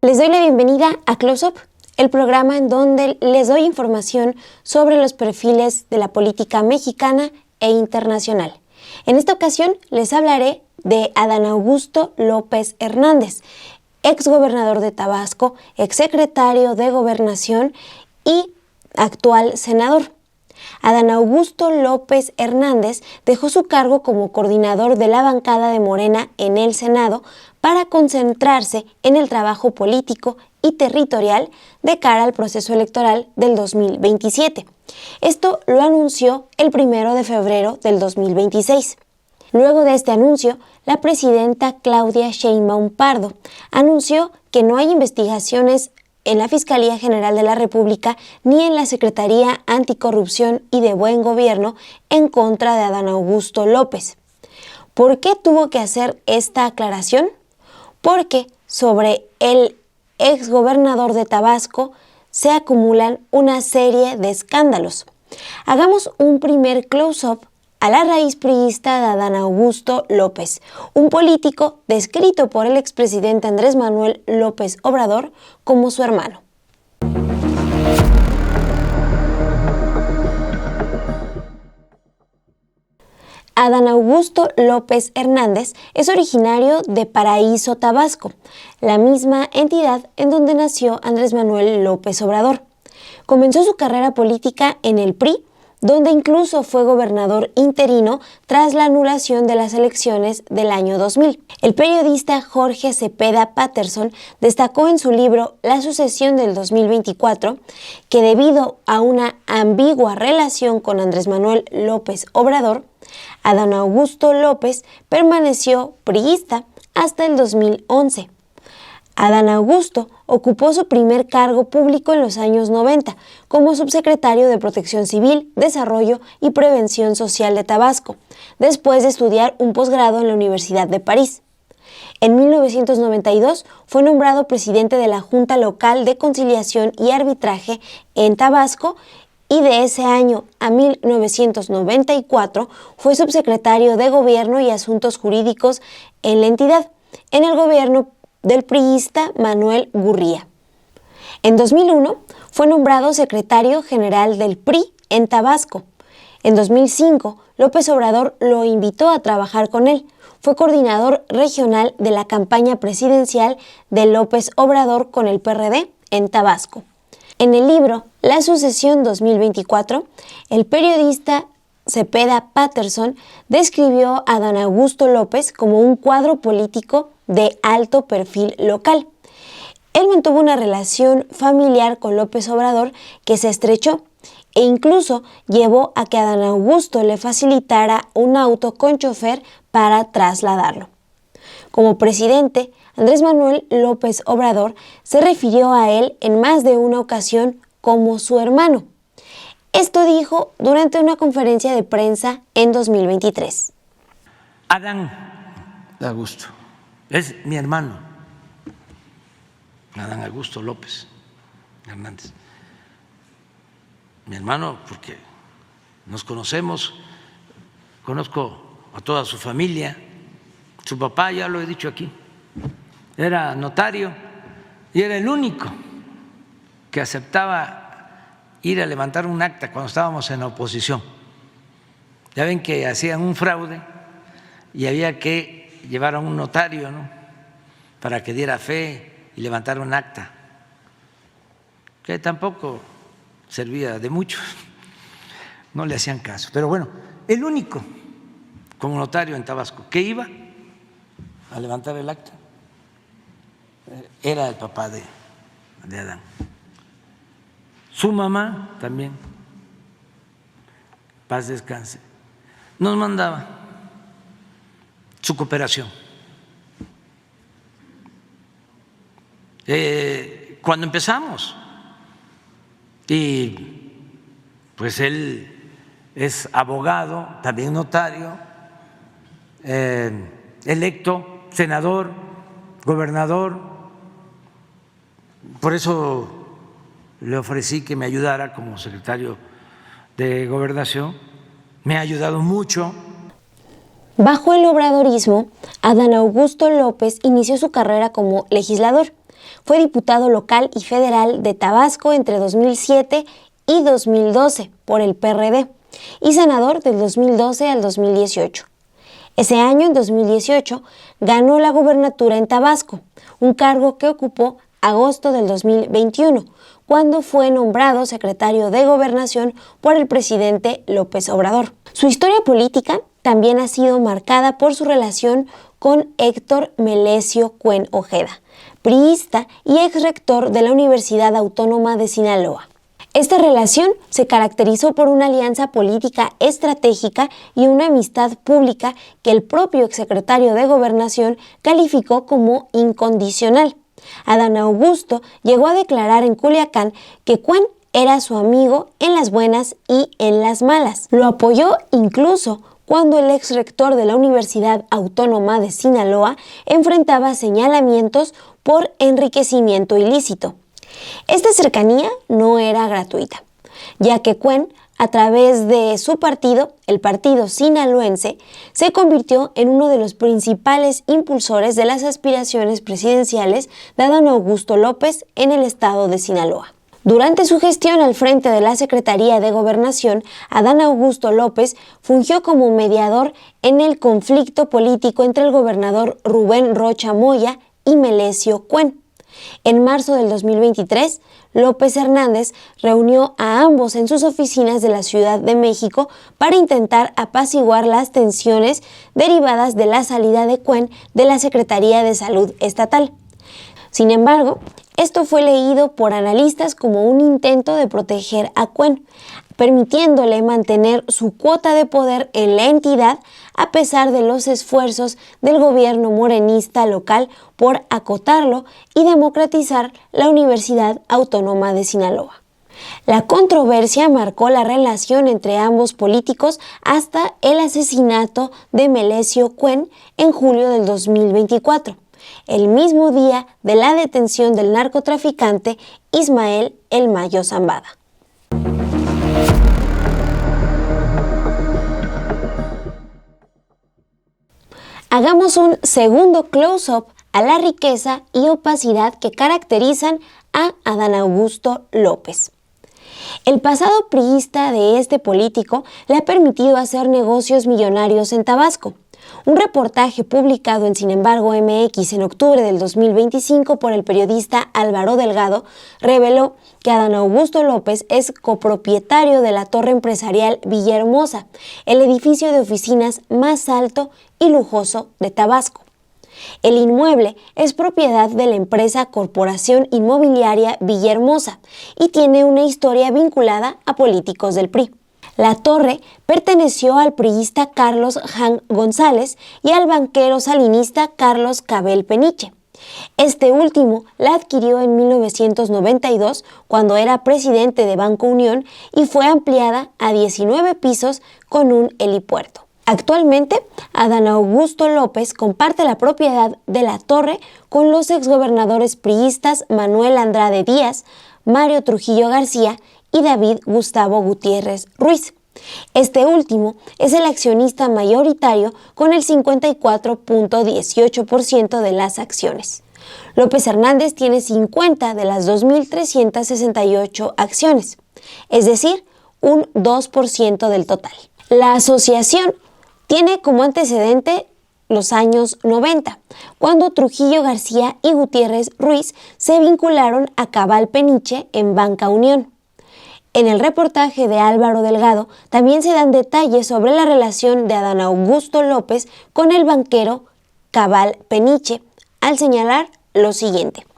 Les doy la bienvenida a Close Up, el programa en donde les doy información sobre los perfiles de la política mexicana e internacional. En esta ocasión les hablaré de Adán Augusto López Hernández, exgobernador de Tabasco, exsecretario de Gobernación y actual senador. Adán Augusto López Hernández dejó su cargo como coordinador de la bancada de Morena en el Senado para concentrarse en el trabajo político y territorial de cara al proceso electoral del 2027. Esto lo anunció el 1 de febrero del 2026. Luego de este anuncio, la presidenta Claudia Sheinbaum Pardo anunció que no hay investigaciones en la Fiscalía General de la República ni en la Secretaría Anticorrupción y de Buen Gobierno en contra de Adán Augusto López. ¿Por qué tuvo que hacer esta aclaración? Porque sobre el exgobernador de Tabasco se acumulan una serie de escándalos. Hagamos un primer close-up a la raíz priista de Adán Augusto López, un político descrito por el expresidente Andrés Manuel López Obrador como su hermano. Adán Augusto López Hernández es originario de Paraíso, Tabasco, la misma entidad en donde nació Andrés Manuel López Obrador. Comenzó su carrera política en el PRI, donde incluso fue gobernador interino tras la anulación de las elecciones del año 2000. El periodista Jorge Cepeda Patterson destacó en su libro La sucesión del 2024 que debido a una ambigua relación con Andrés Manuel López Obrador, Adán Augusto López permaneció priista hasta el 2011. Adán Augusto ocupó su primer cargo público en los años 90 como subsecretario de Protección Civil, Desarrollo y Prevención Social de Tabasco, después de estudiar un posgrado en la Universidad de París. En 1992 fue nombrado presidente de la Junta Local de Conciliación y Arbitraje en Tabasco y de ese año a 1994 fue subsecretario de Gobierno y Asuntos Jurídicos en la entidad, en el gobierno del priista Manuel Gurría. En 2001 fue nombrado secretario general del PRI en Tabasco. En 2005 López Obrador lo invitó a trabajar con él. Fue coordinador regional de la campaña presidencial de López Obrador con el PRD en Tabasco. En el libro La sucesión 2024, el periodista Cepeda Patterson describió a Adán Augusto López como un cuadro político de alto perfil local. Él mantuvo una relación familiar con López Obrador que se estrechó e incluso llevó a que Adán Augusto le facilitara un auto con chofer para trasladarlo. Como presidente, Andrés Manuel López Obrador se refirió a él en más de una ocasión como su hermano. Esto dijo durante una conferencia de prensa en 2023. Adán Augusto es mi hermano, Adán Augusto López Hernández. Mi hermano porque nos conocemos, conozco a toda su familia. Su papá, ya lo he dicho aquí, era notario y era el único que aceptaba ir a levantar un acta cuando estábamos en la oposición. Ya ven que hacían un fraude y había que llevar a un notario, ¿no?, para que diera fe y levantara un acta, que tampoco servía de mucho, no le hacían caso. Pero bueno, el único como notario en Tabasco que iba a levantar el acta era el papá de Adán. Su mamá también, paz descanse, nos mandaba su cooperación. Cuando empezamos, y pues él es abogado, también notario, electo, senador, gobernador, por eso le ofrecí que me ayudara como secretario de Gobernación, me ha ayudado mucho. Bajo el obradorismo, Adán Augusto López inició su carrera como legislador. Fue diputado local y federal de Tabasco entre 2007 y 2012 por el PRD y senador del 2012 al 2018. Ese año, en 2018, ganó la gubernatura en Tabasco, un cargo que ocupó agosto del 2021, cuando fue nombrado secretario de Gobernación por el presidente López Obrador. Su historia política también ha sido marcada por su relación con Héctor Melesio Cuen Ojeda, priista y exrector de la Universidad Autónoma de Sinaloa. Esta relación se caracterizó por una alianza política estratégica y una amistad pública que el propio exsecretario de Gobernación calificó como incondicional. Adán Augusto llegó a declarar en Culiacán que Cuen era su amigo en las buenas y en las malas. Lo apoyó incluso cuando el exrector de la Universidad Autónoma de Sinaloa enfrentaba señalamientos por enriquecimiento ilícito. Esta cercanía no era gratuita, ya que Cuen, a través de su partido, el Partido Sinaloense, se convirtió en uno de los principales impulsores de las aspiraciones presidenciales de Adán Augusto López en el estado de Sinaloa. Durante su gestión al frente de la Secretaría de Gobernación, Adán Augusto López fungió como mediador en el conflicto político entre el gobernador Rubén Rocha Moya y Melesio Cuen. En marzo del 2023, López Hernández reunió a ambos en sus oficinas de la Ciudad de México para intentar apaciguar las tensiones derivadas de la salida de Cuen de la Secretaría de Salud Estatal. Sin embargo, esto fue leído por analistas como un intento de proteger a Cuen, permitiéndole mantener su cuota de poder en la entidad a pesar de los esfuerzos del gobierno morenista local por acotarlo y democratizar la Universidad Autónoma de Sinaloa. La controversia marcó la relación entre ambos políticos hasta el asesinato de Melesio Cuen en julio del 2024, el mismo día de la detención del narcotraficante Ismael El Mayo Zambada. Hagamos un segundo close-up a la riqueza y opacidad que caracterizan a Adán Augusto López. El pasado priista de este político le ha permitido hacer negocios millonarios en Tabasco. Un reportaje publicado en Sin embargo MX en octubre del 2025 por el periodista Álvaro Delgado reveló que Adán Augusto López es copropietario de la torre empresarial Villahermosa, el edificio de oficinas más alto y lujoso de Tabasco. El inmueble es propiedad de la empresa Corporación Inmobiliaria Villahermosa y tiene una historia vinculada a políticos del PRI. La torre perteneció al priista Carlos Jan González y al banquero salinista Carlos Cabel Peniche. Este último la adquirió en 1992 cuando era presidente de Banco Unión y fue ampliada a 19 pisos con un helipuerto. Actualmente, Adán Augusto López comparte la propiedad de la torre con los exgobernadores priistas Manuel Andrade Díaz, Mario Trujillo García y David Gustavo Gutiérrez Ruiz. Este último es el accionista mayoritario con el 54.18% de las acciones. López Hernández tiene 50 de las 2.368 acciones, es decir, un 2% del total. La asociación tiene como antecedente los años 90, cuando Trujillo García y Gutiérrez Ruiz se vincularon a Cabal Peniche en Banca Unión. En el reportaje de Álvaro Delgado también se dan detalles sobre la relación de Adán Augusto López con el banquero Cabal Peniche, al señalar lo siguiente.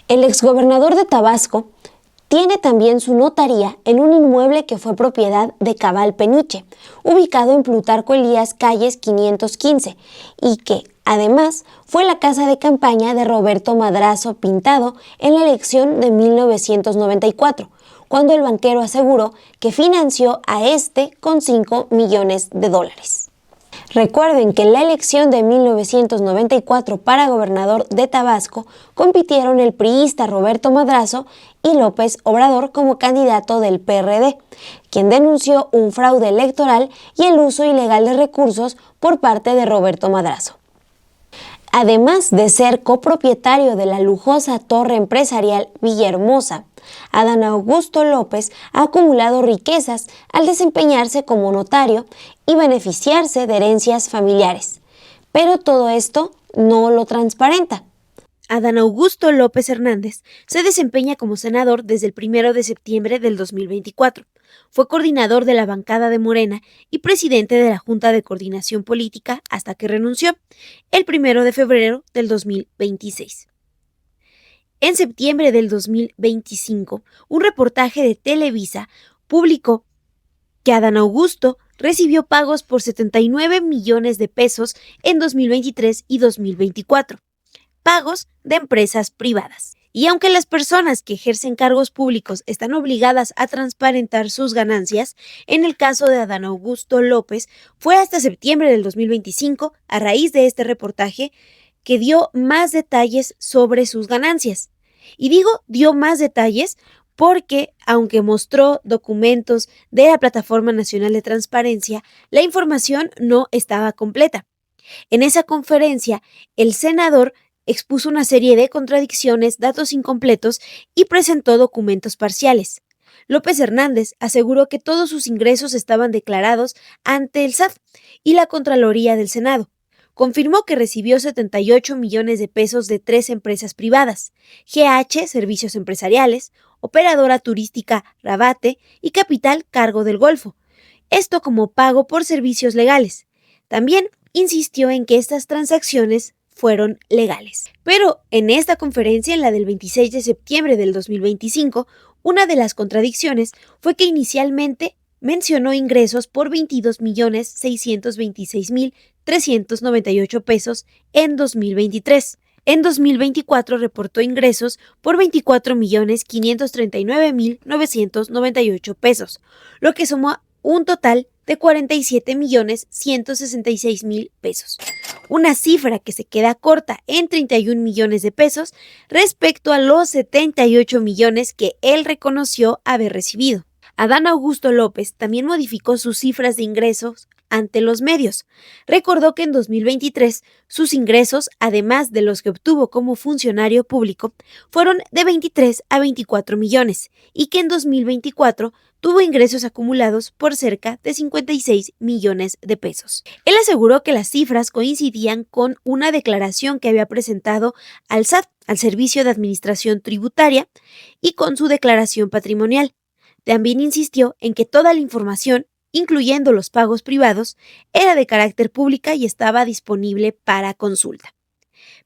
El exgobernador de Tabasco tiene también su notaría en un inmueble que fue propiedad de Cabal Peniche, ubicado en Plutarco Elías Calles 515, y que, además, fue la casa de campaña de Roberto Madrazo Pintado en la elección de 1994, cuando el banquero aseguró que financió a este con $5 millones. Recuerden que en la elección de 1994 para gobernador de Tabasco compitieron el priista Roberto Madrazo y López Obrador como candidato del PRD, quien denunció un fraude electoral y el uso ilegal de recursos por parte de Roberto Madrazo. Además de ser copropietario de la lujosa torre empresarial Villahermosa, Adán Augusto López ha acumulado riquezas al desempeñarse como notario y beneficiarse de herencias familiares. Pero todo esto no lo transparenta. Adán Augusto López Hernández se desempeña como senador desde el 1 de septiembre del 2024. Fue coordinador de la bancada de Morena y presidente de la Junta de Coordinación Política hasta que renunció el 1 de febrero del 2026. En septiembre del 2025, un reportaje de Televisa publicó que Adán Augusto recibió pagos por 79 millones de pesos en 2023 y 2024. Pagos de empresas privadas. Y aunque las personas que ejercen cargos públicos están obligadas a transparentar sus ganancias, en el caso de Adán Augusto López fue hasta septiembre del 2025, a raíz de este reportaje, que dio más detalles sobre sus ganancias. Y digo dio más detalles porque, aunque mostró documentos de la Plataforma Nacional de Transparencia, la información no estaba completa. En esa conferencia, el senador expuso una serie de contradicciones, datos incompletos y presentó documentos parciales. López Hernández aseguró que todos sus ingresos estaban declarados ante el SAT y la Contraloría del Senado. Confirmó que recibió 78 millones de pesos de 3 empresas privadas: GH Servicios Empresariales, Operadora Turística Rabate y Capital Cargo del Golfo. Esto como pago por servicios legales. También insistió en que estas transacciones fueron legales. Pero en esta conferencia, en la del 26 de septiembre del 2025, una de las contradicciones fue que inicialmente mencionó ingresos por 22.626.398 pesos en 2023. En 2024 reportó ingresos por 24.539.998 pesos, lo que sumó un total de 47.166.000 pesos. Una cifra que se queda corta en 31 millones de pesos respecto a los 78 millones que él reconoció haber recibido. Adán Augusto López también modificó sus cifras de ingresos ante los medios. Recordó que en 2023 sus ingresos, además de los que obtuvo como funcionario público, fueron de 23 a 24 millones y que en 2024 tuvo ingresos acumulados por cerca de 56 millones de pesos. Él aseguró que las cifras coincidían con una declaración que había presentado al SAT, al Servicio de Administración Tributaria, y con su declaración patrimonial. También insistió en que toda la información, incluyendo los pagos privados, era de carácter pública y estaba disponible para consulta.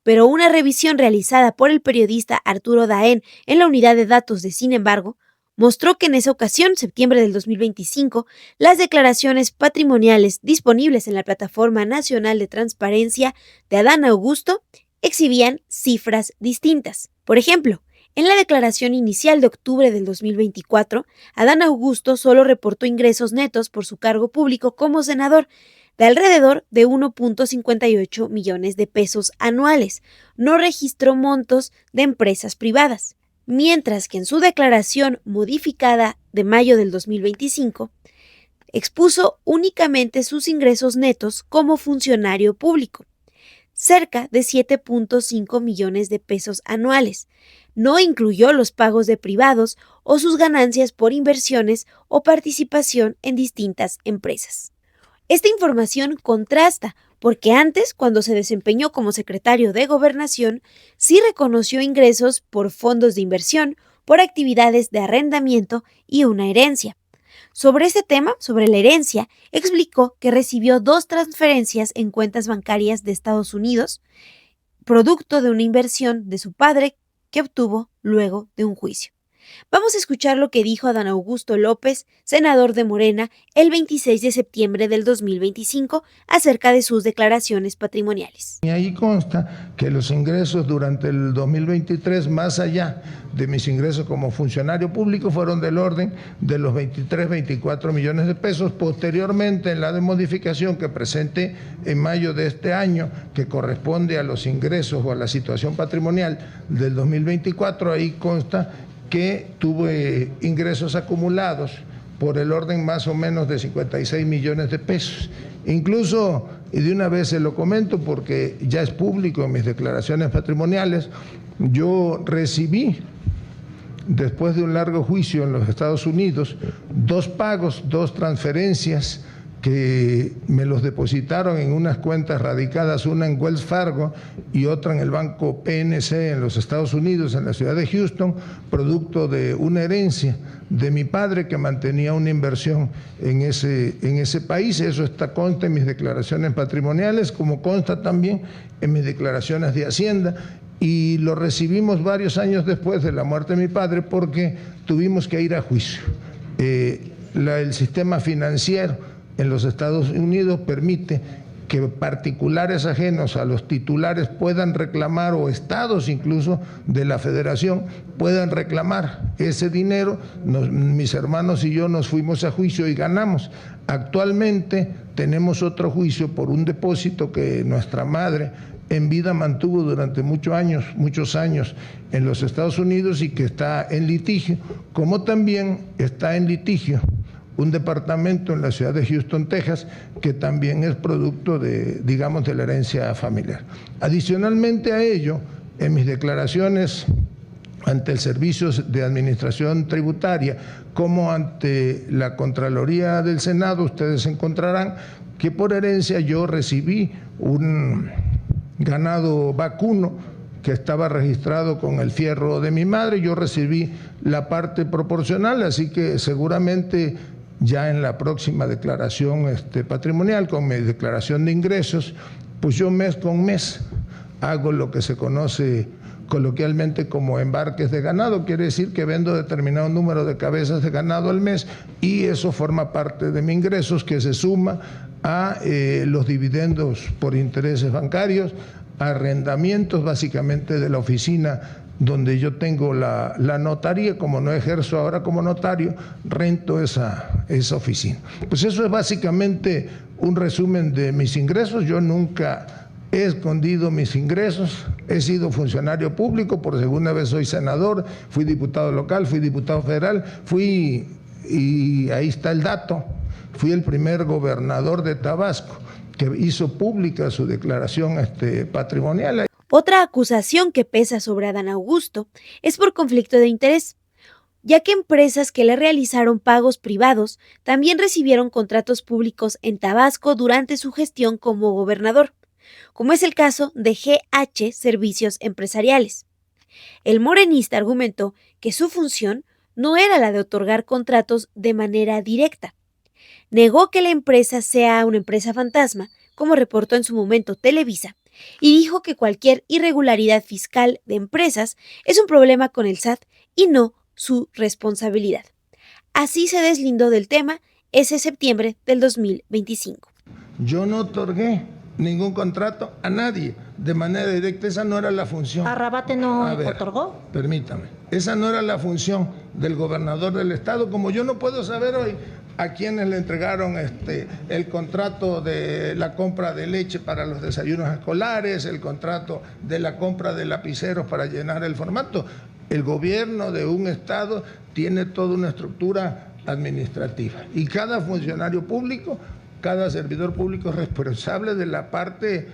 Pero una revisión realizada por el periodista Arturo Daén en la unidad de datos de Sin embargo, mostró que en esa ocasión, septiembre del 2025, las declaraciones patrimoniales disponibles en la Plataforma Nacional de Transparencia de Adán Augusto exhibían cifras distintas. Por ejemplo, en la declaración inicial de octubre del 2024, Adán Augusto solo reportó ingresos netos por su cargo público como senador de alrededor de 1.58 millones de pesos anuales. No registró montos de empresas privadas. Mientras que en su declaración modificada de mayo del 2025, expuso únicamente sus ingresos netos como funcionario público, cerca de 7.5 millones de pesos anuales. No incluyó los pagos de privados o sus ganancias por inversiones o participación en distintas empresas. Esta información contrasta porque antes, cuando se desempeñó como secretario de Gobernación, sí reconoció ingresos por fondos de inversión, por actividades de arrendamiento y una herencia. Sobre este tema, sobre la herencia, explicó que recibió 2 transferencias en cuentas bancarias de Estados Unidos, producto de una inversión de su padre que obtuvo luego de un juicio. Vamos a escuchar lo que dijo Adán Augusto López, senador de Morena, el 26 de septiembre del 2025, acerca de sus declaraciones patrimoniales. Y ahí consta que los ingresos durante el 2023, más allá de mis ingresos como funcionario público, fueron del orden de los 24 millones de pesos. Posteriormente, en la modificación que presenté en mayo de este año, que corresponde a los ingresos o a la situación patrimonial del 2024, ahí consta que tuve ingresos acumulados por el orden más o menos de 56 millones de pesos. Incluso, y de una vez se lo comento porque ya es público en mis declaraciones patrimoniales, yo recibí, después de un largo juicio en los Estados Unidos, 2 pagos, 2 transferencias que me los depositaron en unas cuentas radicadas, una en Wells Fargo y otra en el banco PNC en los Estados Unidos, en la ciudad de Houston, producto de una herencia de mi padre que mantenía una inversión en ese país. Eso consta en mis declaraciones patrimoniales, como consta también en mis declaraciones de Hacienda, y lo recibimos varios años después de la muerte de mi padre porque tuvimos que ir a juicio. El sistema financiero en los Estados Unidos permite que particulares ajenos a los titulares puedan reclamar, o estados incluso de la federación puedan reclamar ese dinero. Mis hermanos y yo nos fuimos a juicio y ganamos. Actualmente tenemos otro juicio por un depósito que nuestra madre en vida mantuvo durante muchos años en los Estados Unidos y que está en litigio, como también está en litigio un departamento en la ciudad de Houston, Texas, que también es producto de la herencia familiar. Adicionalmente a ello, en mis declaraciones ante el Servicio de Administración Tributaria, como ante la Contraloría del Senado, ustedes encontrarán que por herencia yo recibí un ganado vacuno que estaba registrado con el fierro de mi madre. Yo recibí la parte proporcional, así que seguramente ya en la próxima declaración patrimonial, con mi declaración de ingresos, pues yo mes con mes hago lo que se conoce coloquialmente como embarques de ganado. Quiere decir que vendo determinado número de cabezas de ganado al mes y eso forma parte de mis ingresos, que se suma a los dividendos por intereses bancarios, arrendamientos básicamente de la oficina donde yo tengo la notaría. Como no ejerzo ahora como notario, rento esa oficina. Pues eso es básicamente un resumen de mis ingresos. Yo nunca he escondido mis ingresos, he sido funcionario público, por segunda vez soy senador, fui diputado local, fui diputado federal, y ahí está el dato, fui el primer gobernador de Tabasco que hizo pública su declaración patrimonial. Otra acusación que pesa sobre Adán Augusto es por conflicto de interés, ya que empresas que le realizaron pagos privados también recibieron contratos públicos en Tabasco durante su gestión como gobernador, como es el caso de GH Servicios Empresariales. El morenista argumentó que su función no era la de otorgar contratos de manera directa. Negó que la empresa sea una empresa fantasma, como reportó en su momento Televisa, y dijo que cualquier irregularidad fiscal de empresas es un problema con el SAT y no su responsabilidad. Así se deslindó del tema ese septiembre del 2025. Yo no otorgué ningún contrato a nadie de manera directa, esa no era la función. ¿Arrabate no otorgó? Permítame, esa no era la función del gobernador del estado, como yo no puedo saber hoy a quienes le entregaron el contrato de la compra de leche para los desayunos escolares, el contrato de la compra de lapiceros para llenar el formato. El gobierno de un estado tiene toda una estructura administrativa y cada funcionario público, cada servidor público es responsable de la parte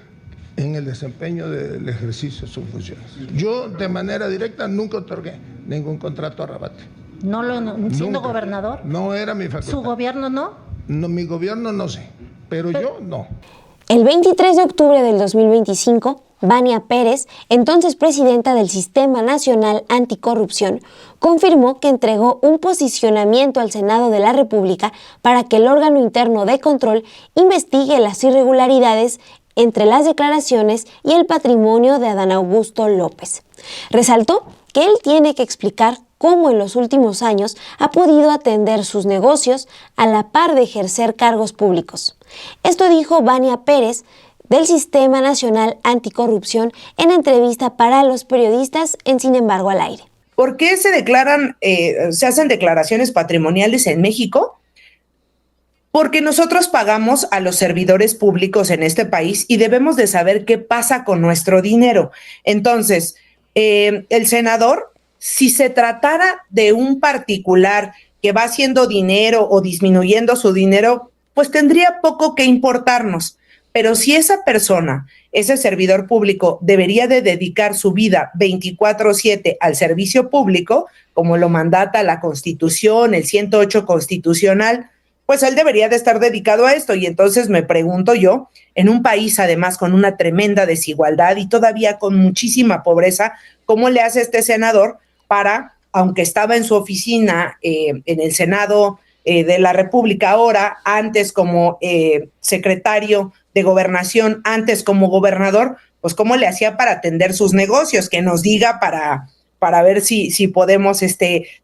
en el desempeño del ejercicio de sus funciones. Yo de manera directa nunca otorgué ningún contrato a Arrabate. ¿Siendo gobernador? No era mi facultad. ¿Su gobierno no? No, mi gobierno no sé, pero yo no. El 23 de octubre del 2025, Vania Pérez, entonces presidenta del Sistema Nacional Anticorrupción, confirmó que entregó un posicionamiento al Senado de la República para que el órgano interno de control investigue las irregularidades entre las declaraciones y el patrimonio de Adán Augusto López. Resaltó que él tiene que explicar cómo en los últimos años ha podido atender sus negocios a la par de ejercer cargos públicos. Esto dijo Vania Pérez del Sistema Nacional Anticorrupción en entrevista para los periodistas en Sin embargo al aire. ¿Por qué se hacen declaraciones patrimoniales en México? Porque nosotros pagamos a los servidores públicos en este país y debemos de saber qué pasa con nuestro dinero. Entonces, el senador, si se tratara de un particular que va haciendo dinero o disminuyendo su dinero, pues tendría poco que importarnos. Pero si esa persona, ese servidor público, debería de dedicar su vida 24/7 al servicio público, como lo mandata la Constitución, el 108 constitucional, pues él debería de estar dedicado a esto. Y entonces me pregunto yo, en un país además con una tremenda desigualdad y todavía con muchísima pobreza, ¿cómo le hace este senador para, aunque estaba en su oficina en el Senado de la República ahora, antes como secretario de Gobernación, antes como gobernador, pues cómo le hacía para atender sus negocios? Que nos diga para ver si podemos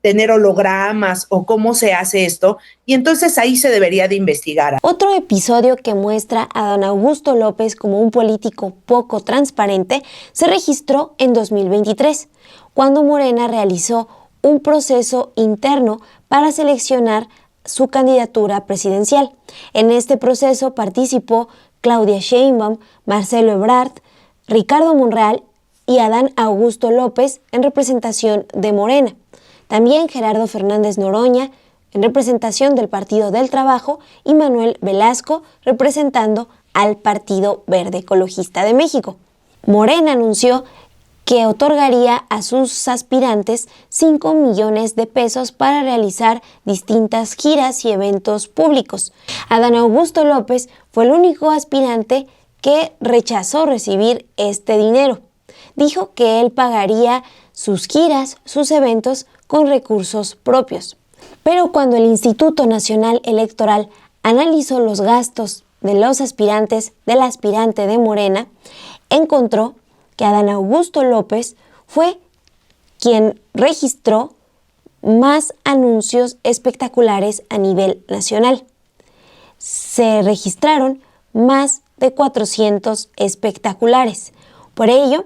tener hologramas o cómo se hace esto, y entonces ahí se debería de investigar. Otro episodio que muestra a Adán Augusto López como un político poco transparente se registró en 2023, cuando Morena realizó un proceso interno para seleccionar su candidatura presidencial. En este proceso participó Claudia Sheinbaum, Marcelo Ebrard, Ricardo Monreal y Adán Augusto López en representación de Morena. También Gerardo Fernández Noroña en representación del Partido del Trabajo y Manuel Velasco representando al Partido Verde Ecologista de México. Morena anunció que otorgaría a sus aspirantes 5 millones de pesos para realizar distintas giras y eventos públicos. Adán Augusto López fue el único aspirante que rechazó recibir este dinero. Dijo que él pagaría sus giras, sus eventos con recursos propios. Pero cuando el Instituto Nacional Electoral analizó los gastos de los aspirantes del aspirante de Morena, encontró que Adán Augusto López fue quien registró más anuncios espectaculares a nivel nacional. Se registraron más de 400 espectaculares. Por ello,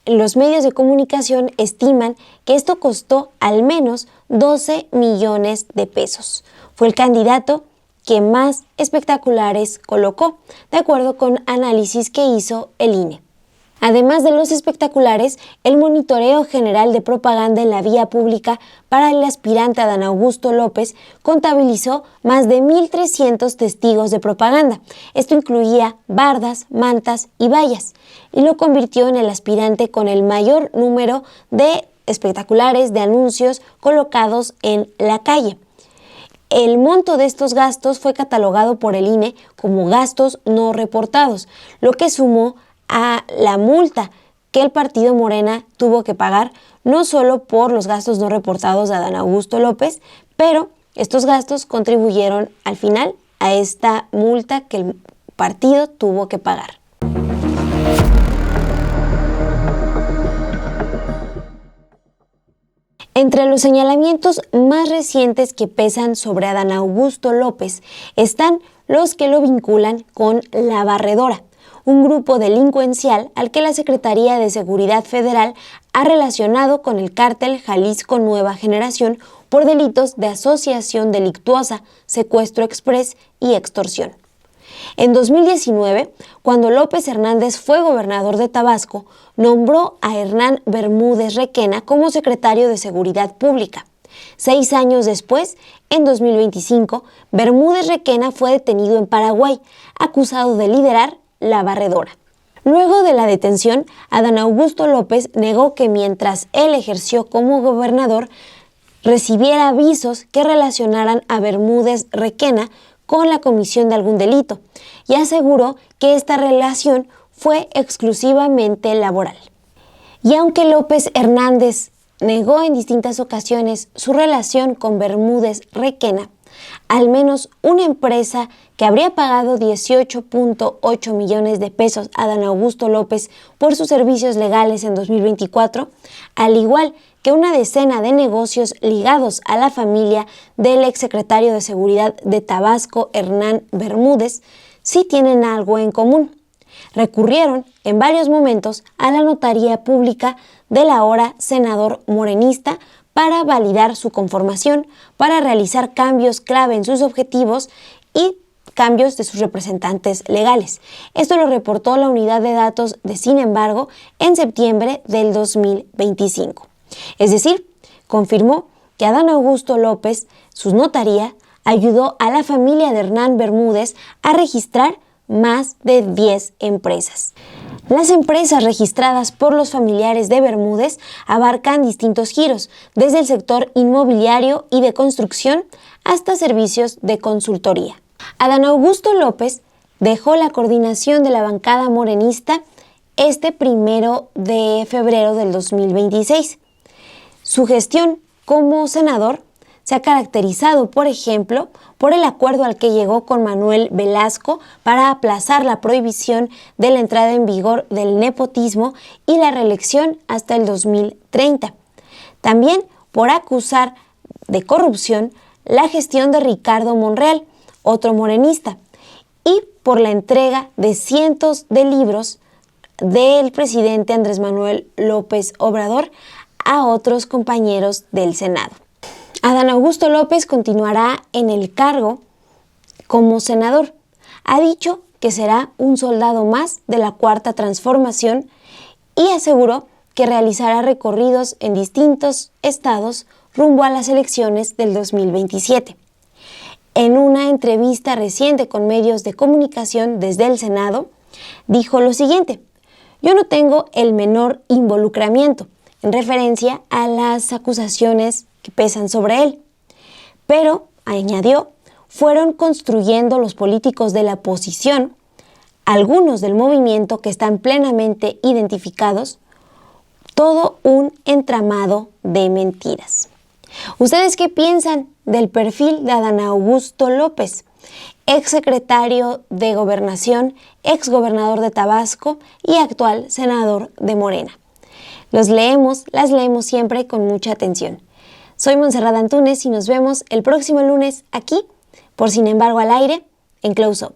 los medios de comunicación estiman que esto costó al menos 12 millones de pesos. Fue el candidato que más espectaculares colocó, de acuerdo con análisis que hizo el INE. Además de los espectaculares, el monitoreo general de propaganda en la vía pública para el aspirante Adán Augusto López contabilizó más de 1,300 testigos de propaganda. Esto incluía bardas, mantas y vallas, y lo convirtió en el aspirante con el mayor número de espectaculares de anuncios colocados en la calle. El monto de estos gastos fue catalogado por el INE como gastos no reportados, lo que sumó a la multa que el partido Morena tuvo que pagar, no solo por los gastos no reportados de Adán Augusto López, pero estos gastos contribuyeron al final a esta multa que el partido tuvo que pagar. Entre los señalamientos más recientes que pesan sobre Adán Augusto López están los que lo vinculan con La Barredora, un grupo delincuencial al que la Secretaría de Seguridad Federal ha relacionado con el cártel Jalisco Nueva Generación por delitos de asociación delictuosa, secuestro exprés y extorsión. En 2019, cuando López Hernández fue gobernador de Tabasco, nombró a Hernán Bermúdez Requena como secretario de Seguridad Pública. 6 años después, en 2025, Bermúdez Requena fue detenido en Paraguay, acusado de liderar La Barredora. Luego de la detención, Adán Augusto López negó que mientras él ejerció como gobernador, recibiera avisos que relacionaran a Bermúdez Requena con la comisión de algún delito, y aseguró que esta relación fue exclusivamente laboral. Y aunque López Hernández negó en distintas ocasiones su relación con Bermúdez Requena, al menos una empresa que habría pagado 18.8 millones de pesos a Adán Augusto López por sus servicios legales en 2024, al igual que una decena de negocios ligados a la familia del exsecretario de Seguridad de Tabasco, Hernán Bermúdez, sí tienen algo en común. Recurrieron en varios momentos a la notaría pública del ahora senador morenista para validar su conformación, para realizar cambios clave en sus objetivos y cambios de sus representantes legales. Esto lo reportó la unidad de datos de Sin embargo en septiembre del 2025. Es decir, confirmó que Adán Augusto López, su notaría, ayudó a la familia de Hernán Bermúdez a registrar más de 10 empresas. Las empresas registradas por los familiares de Bermúdez abarcan distintos giros, desde el sector inmobiliario y de construcción hasta servicios de consultoría. Adán Augusto López dejó la coordinación de la bancada morenista este 1 de febrero del 2026. Su gestión como senador se ha caracterizado, por ejemplo, por el acuerdo al que llegó con Manuel Velasco para aplazar la prohibición de la entrada en vigor del nepotismo y la reelección hasta el 2030. También por acusar de corrupción la gestión de Ricardo Monreal, otro morenista, y por la entrega de cientos de libros del presidente Andrés Manuel López Obrador a otros compañeros del Senado. Adán Augusto López continuará en el cargo como senador. Ha dicho que será un soldado más de la Cuarta Transformación y aseguró que realizará recorridos en distintos estados rumbo a las elecciones del 2027. En una entrevista reciente con medios de comunicación desde el Senado, dijo lo siguiente: "Yo no tengo el menor involucramiento", en referencia a las acusaciones que pesan sobre él. Pero, añadió, fueron construyendo los políticos de la oposición, algunos del movimiento que están plenamente identificados, todo un entramado de mentiras. ¿Ustedes qué piensan del perfil de Adán Augusto López, exsecretario de Gobernación, exgobernador de Tabasco y actual senador de Morena? Las leemos siempre con mucha atención. Soy Montserrat Antúnez y nos vemos el próximo lunes aquí, por Sin embargo al aire, en Close Up.